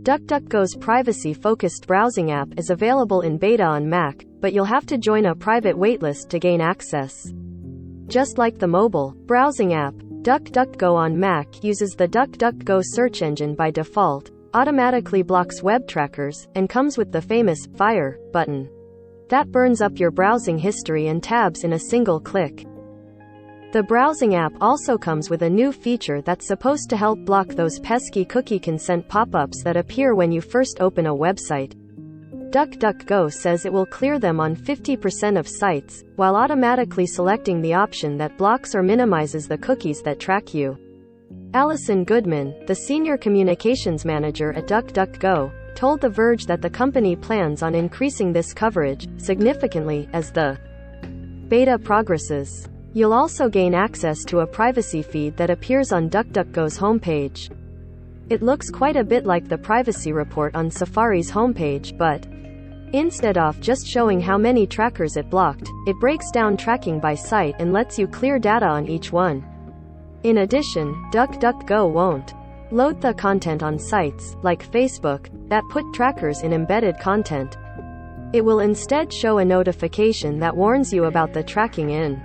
DuckDuckGo's privacy-focused browsing app is available in beta on Mac, but you'll have to join a private waitlist to gain access. Just like the mobile browsing app, DuckDuckGo on Mac uses the DuckDuckGo search engine by default, automatically blocks web trackers, and comes with the famous Fire button that burns up your browsing history and tabs in a single click. The browsing app also comes with a new feature that's supposed to help block those pesky cookie consent pop-ups that appear when you first open a website. DuckDuckGo says it will clear them on 50% of sites, while automatically selecting the option that blocks or minimizes the cookies that track you. Allison Goodman, the senior communications manager at DuckDuckGo, told The Verge that the company plans on increasing this coverage significantly as the beta progresses. You'll also gain access to a privacy feed that appears on DuckDuckGo's homepage. It looks quite a bit like the privacy report on Safari's homepage, but instead of just showing how many trackers it blocked, it breaks down tracking by site and lets you clear data on each one. In addition, DuckDuckGo won't load the content on sites, like Facebook, that put trackers in embedded content. It will instead show a notification that warns you about the tracking and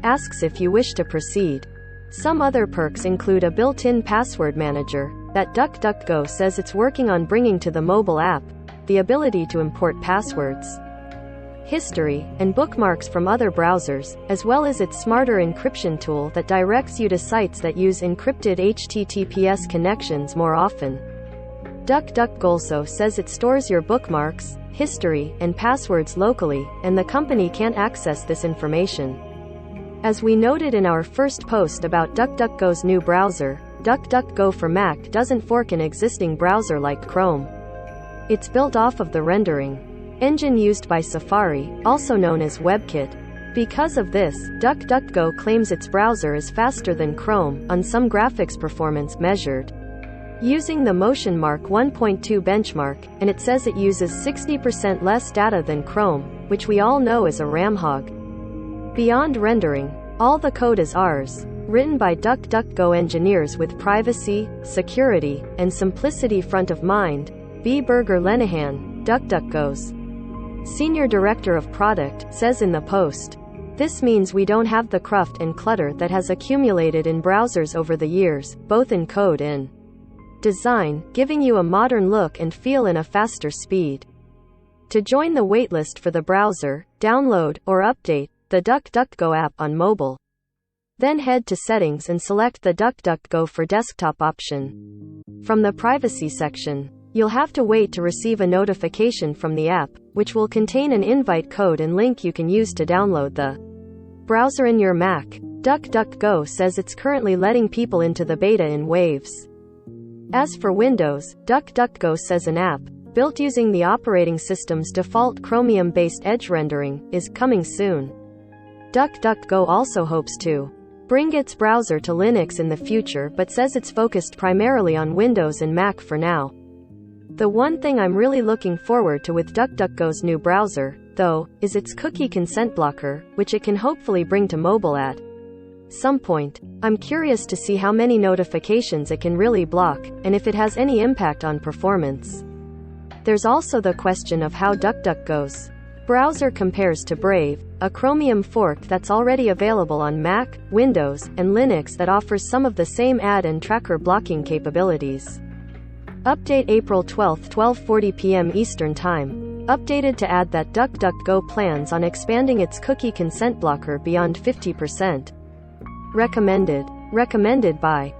asks if you wish to proceed. Some other perks include a built-in password manager that DuckDuckGo says it's working on bringing to the mobile app, the ability to import passwords, history, and bookmarks from other browsers, as well as its smarter encryption tool that directs you to sites that use encrypted HTTPS connections more often. DuckDuckGo also says it stores your bookmarks, history, and passwords locally, and the company can't access this information. As we noted in our first post about DuckDuckGo's new browser, DuckDuckGo for Mac doesn't fork an existing browser like Chrome. It's built off of the rendering engine used by Safari, also known as WebKit. Because of this, DuckDuckGo claims its browser is faster than Chrome on some graphics performance measured using the Motion Mark 1.2 benchmark, and it says it uses 60% less data than Chrome, which we all know is a RAM hog. Beyond rendering, all the code is ours, written by DuckDuckGo engineers with privacy, security, and simplicity front of mind. B. Berger Lenehan, DuckDuckGo's Senior Director of Product, says in the post, "This means we don't have the cruft and clutter that has accumulated in browsers over the years, both in code and design, giving you a modern look and feel in a faster speed." To join the waitlist for the browser, download or update the DuckDuckGo app on mobile. Then head to Settings and select the DuckDuckGo for Desktop option. From the Privacy section, you'll have to wait to receive a notification from the app, which will contain an invite code and link you can use to download the browser in your Mac. DuckDuckGo says it's currently letting people into the beta in waves. As for Windows, DuckDuckGo says an app, built using the operating system's default Chromium-based edge rendering, is coming soon. DuckDuckGo also hopes to bring its browser to Linux in the future, but says it's focused primarily on Windows and Mac for now. The one thing I'm really looking forward to with DuckDuckGo's new browser, though, is its cookie consent blocker, which it can hopefully bring to mobile at some point. I'm curious to see how many notifications it can really block, and if it has any impact on performance. There's also the question of how DuckDuckGo's browser compares to Brave, a Chromium fork that's already available on Mac, Windows, and Linux that offers some of the same ad and tracker blocking capabilities. Update April 12, 12:40 p.m. Eastern Time. Updated to add that DuckDuckGo plans on expanding its cookie consent blocker beyond 50%. Recommended by